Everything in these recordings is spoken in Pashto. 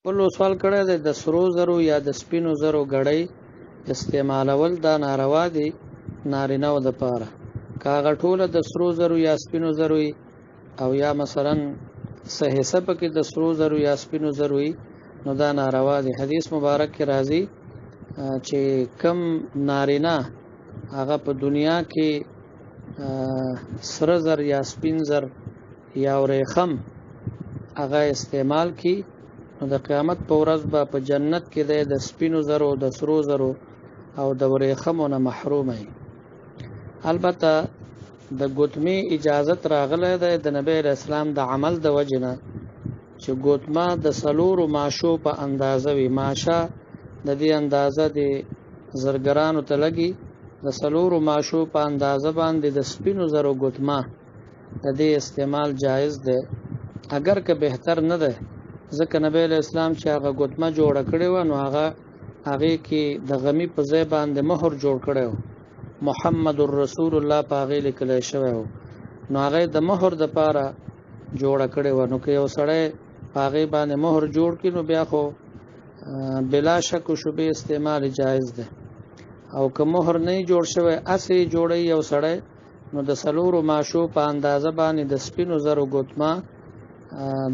بل سوال کړی دی د سرو زرو یا د سپینو زرو ګړۍ استعمالول دا ناروا دي نارینه‌و دپاره که هغه ټوله د سرو زرو یا سپینو زرو وي او یا مثلا څه حصه پکې د سرو زرو یا سپینو زرو وي نو دا ناروا دي. حدیث مبارک کې راځي چې کم نارینه هغه په دنیا کې سره زر یا سپین زر یا ورېخم هغه استعمال کی نو د قیامت په ورځ به په جنت کې د سپینو زرو د سرو زرو او د ورېخمو نه محروم وي. البته د ګوتمې اجازت راغلی دی د نبی اسلام د عمل د وجې نه چې ګوتمه د څلورو ماشو په اندازه وي. ماشه د دې اندازه د زرګرانو ته لګي د څلورو ماشو په اندازه باندې د سپینو زرو ګوتمه د دې استعمال جایز دی اگر که بهتر نه ده ځکه نبی اسلام چې هغه ګوتمه جوړه کړې وه نو هغې کې د غمی په ځای باندې مهر جوړ کړی و محمد رسول الله په هغې لیکلی شوی و نو هغې د مهر دپاره جوړه کړې وه. نو که یو سړی په هغې باندې مهر جوړ کړي نو بیا خو بلا شک و شبې استعمال جایز ده او که مهر نه جوړ شوی هسې جوړی یو سړی نو د څلورو ماشو په اندازه باندې د سپینو زرو ګوتمه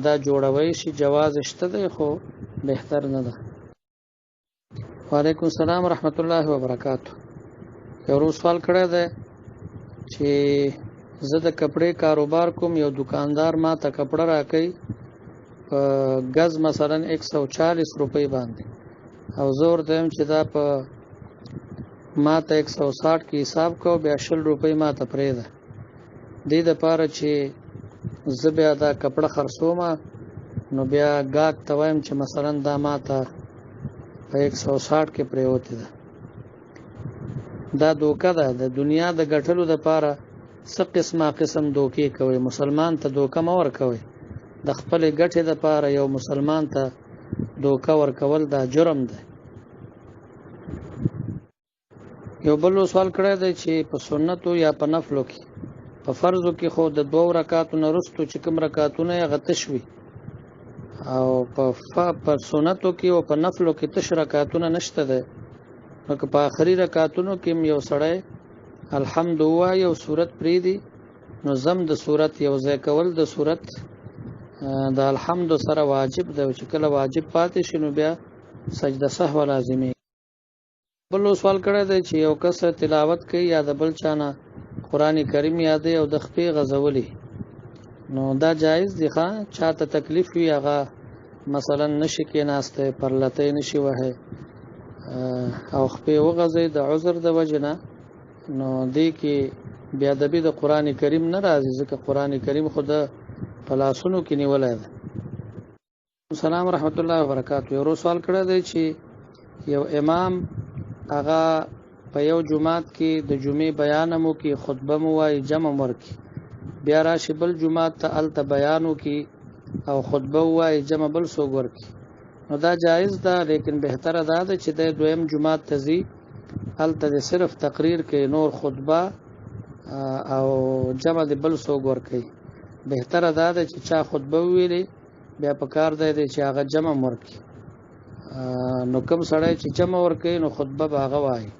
دا جوړوي شي جواز شته دی خو بهتر نه ده. وعلیکم السلام ورحمت الله وبرکاتو. یو روز سوال کړی دی چې زه د کپړې کاروبار کوم یو دکاندار ما ته کپړه راکوي په ګز مثلا 140 روپۍ باندې او زه ورته وایم چې دا په ما ته 160 کې حساب کو بیا 20 روپۍ ما ته پرېږده دې دپاره چې زه بیا دا کپړه خرڅوم نو بیا ګاهک ته وایم چې مثلا دا ما ته په 160 کې پرېوتې ده. دا دوکه ده د دنیا د ګټلو دپاره څه قسم دوکې کوي. مسلمان ته دوکه مه ورکوئ د خپلې ګټې دپاره یو مسلمان ته دوکه ورکول دا جرم دی. یو بل سوال کړی دی چې په سنتو یا په نفلو کې په فرضو کې خو د 2 رکعاتو نه وروستو چې کوم رکعاتونه یې هغه تش وي او په سنتو کې او په نفلو کې تش رکعاتونه نشته دی نو که په آخري رکعاتونو کې یو سړی الحمد ووایي او صورت پرېږدي نو ضم د صورت یو ځای کول د صورت د الحمد سره واجب دی چې کله واجب پاتې شي نو بیا سجده سهو لازمي. بل سوال کړی دی چې یو کس تلاوت کوي یا د بل چا نه قرآن کریم یادوي او د خپې غځولي نو دا جایز دی ښه چاته تکلیف وي هغه مثلا نشي کېناستی پرلتی نشي وهی او خپې وغځوي د عذر د وجې نه نو دې کې بې ادبي د قرآن کریم نه راځي ځکه قرآن کریم خو د په لاسونو کې نیولی ده. السلام ورحمت الله وبرکاتو. یو روز سوال کړی دی چې یو امام هغه په یو جماعت کې د جمعې بیان مو کې خطبه مو وایي جمع ورکړي بیا راشي بل جماعت ته هلته بیان وکړي او خطبه ووایي جمع بل څوک ورکړي نو دا جایز ده لیکن بهتره دا ده چې د دویم جماعت ته ځي هلته د صرف تقریر کې نور خطبه او جمع د بل څوک ورکړي. بهتره دا ده چې چا خطبه وویلې بیا په کار دی چې هغه جمع ورکړي نو کوم سړی چې جمع ورکوي نو خطبه به هغه وایي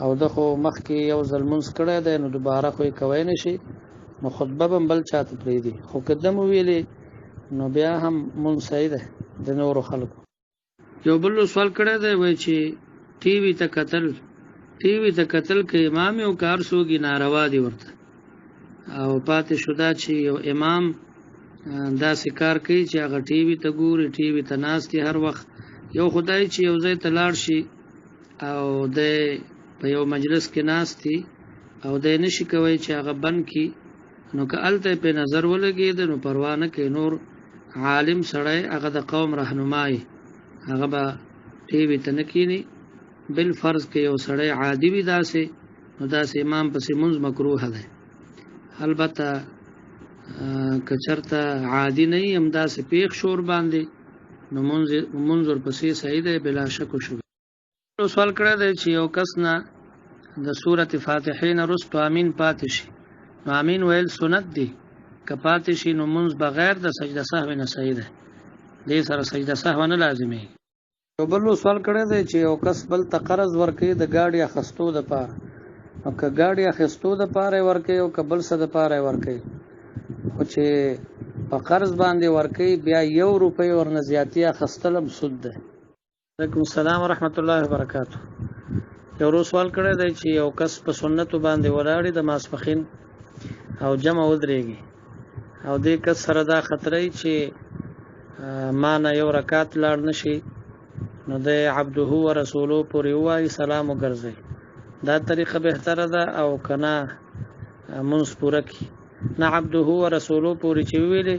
او د خو مخکې یو ځل لمونځ کړی دی نو دوباره خو یې کوی نه شي نو خطبه به بل چاته پرېږدي خو که دم وویلې نو بیا هم مونځ صحیح دی د نورو خلکو. یو بل سوال کړی دی وایي چې ټي وي ته کتل که امام او کار څوک ناروا دي ورته او پاتې شو دا چې یو امام داسې کار کوي چې هغه ټي وي ته ګوري ټي وي ته ناست هر وخت یو خدای چې یو ځای ته لاړ شي او د په یو مجلس کې ناست او د نشي کوي چې هغه بند کړي نو که هلته پې نظر ولګېده نو پروا نه کوي نور عالم سړی هغه د قوم رهنمای هغه به ټي وي ته نه کښېني بالفرض کې یو سړی عادي وي داسې نو داسې امام پسې مونځ مکروه دی. البته که چېرته عادي نه وي همداسې پیښ شور باندې نو مونځ ورپسې صحیح دی بلا شک و شبهه. سوال کړی دی چې یو کس نه د سورة فاتحې نه وروسته امین پاتې شي نو امین ویل سنت دی که پاتې شي نو مونځ بغیر د سجده سهو نه صحیح دی. دې سره سجده سهو نه لازمي. یو بل سوال کړی دی چې یو کس بل ته قرض ورکړي د گاډي اخستو د پاره، او که گاډي اخستو د پاره ورکړي او که بل څه د پاره ورکړي، خو چې په قرض باندې ورکړي بیا 1 روپۍ ورنه زیاتی اخستلم سود ده. وعلیکم السلام ورحمت الله وبرکاته. یو سوال کړی دی چې یو کس په سنتو باندې ولاړی د ماسپخین او جمع ودرېږي او دې کس سره دا خطرې چې ما نه یو رکعت لاړ نشي، نو د عبده و رسولو پورې وایي سلام وګرځي، دا طریقه بهتره ده او کنا منځ پوره کی؟ نه عبده و رسولو پورې چې ویلي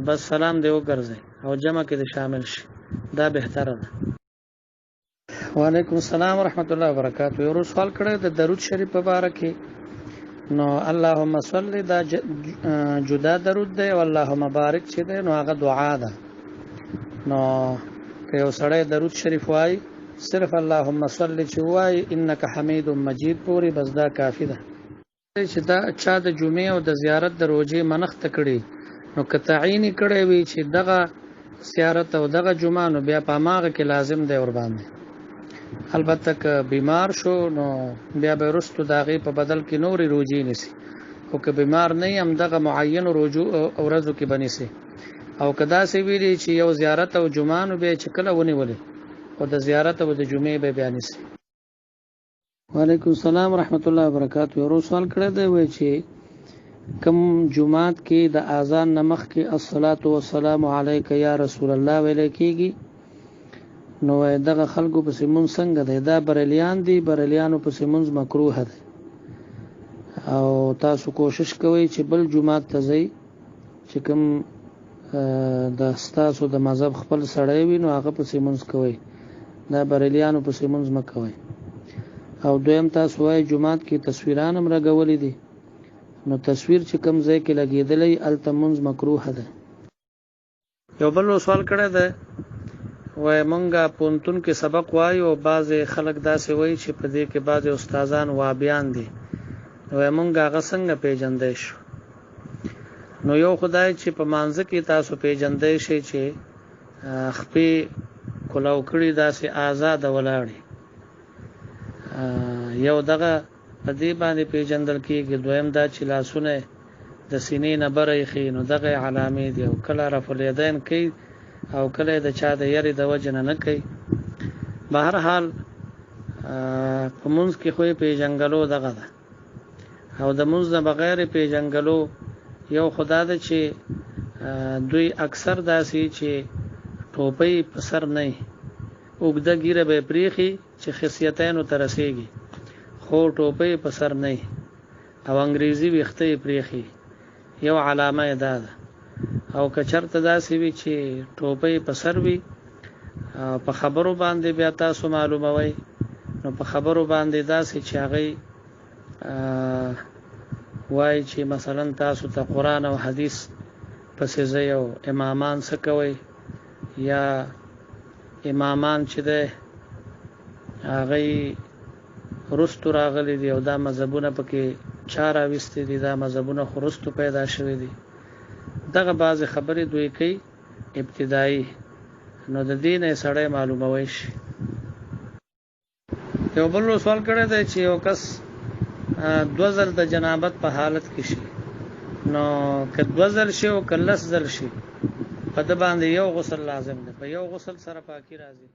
بس سلام دی وګرځي او جمع کې د شامل شي، دا بهتره ده. وعلیکم السلام ورحمت الله وبرکاته. یو سوال کړی د درود شریف په اړه کې، نو اللهم صل دا جدا درود دی او اللهم بارک چې دی نو هغه دعا ده. نو که یو سړی درود شریف وای صرف اللهم صل چې وای انک حمید مجید پوری بس دا کافی ده. چې دا چا د جمعې او د زیارت د روزې منښت کړي، نو که تعین کړي وي چې دغه زیارت او دغه جمعه، نو بیا په ماغه کې لازم دی ور باندې. البته که بیمار شو نو بیا به رستو داغه په بدل کې نوري روزي نسی، او که بیمار نه هم دغه معین روزو او ورځو کې بنسي. او کدا سی ویلي چې یو زیارت او جمعه نو به چکله ونیولې او د زیارت او د جمعې به بیان نسی. وعلیکم السلام ورحمت الله وبرکاته. یو سوال کړی دی وای چې کوم جمعات کې د اذان نمخ کې الصلاۃ والسلام علیک یا رسول الله ویل کېږي، نو دغه خلکو په سیمون څنګه دی؟ دا بریلیان دي، بریلیانو په سیمون مکروه ده، او تاسو کوشش کوئ چې بل جمعات ته ځئ چې کوم د ستاسو د مذهب خپل سړی وي، نو هغه په سیمون کوئ، دا بریلیانو په سیمون مکوئ. او دویم تاسو وایي جمعات کې تصویران هم راغولې دي، نو تصویر چې کوم ځای کې لګېدلی هلته منځ مکروه ده. یو بل سوال کړی دی وای مونږه پونتون کې سبق وایو او بعض خلک داسې وایي چې په دې کې بعض استادان وابیان دي، وای مونږه هغه څنګه پیژندای شو؟ نو یو خدای چې په مانځ کې تاسو پیژندای شي چې خپې کلاو کړي داسې آزاد ولاړی، یو دغه په دې باندې پیژندل کېږي. دویم دا چې لاسونه د سینې نه برې خي، نو دغه علامې دي. او کله رفع الیدین کوي او کله د چا د یری د وجه نه کوي. بهر حال په منځ کې خو پیژنګلو دغه ده، او د منځ نه بغیر پیژنګلو یو خدا ده چې دوی اکثر داسي چې ټوپۍ په سر نه اوږده ګیره به پریخي چې خصیتانو ته رسیږي، خو ټوپۍ په سر نه او انګریزي ویښته پریخي، یو علامه ده. او که چرته داسې وي چې ټوپۍ په سر وي، په خبرو باندې بیا تاسو معلوموي، نو په خبرو باندې داسې چې هغه وای چې مثلا تاسو ته قرآن او حدیث پسې ځئ او امامان څه کوي، یا امامان چې ده هغه رستو راغلي دي او دا مذهبونه پکې چا راوستي دي، دا مذهبونه خو رستو پیدا شوي دي، دغه بعض خبرې دوی کوي ابتدایي، نو د دې نه سړی معلوموي شي. یو بل سوال کړی دی چې یو کس 2 ځل د جنابت په حالت کې شي، نو که 2 ځل شي او که 10 ځل شي، په د باندې یو غسل لازم دی، په یو غسل سره پاکي راځي.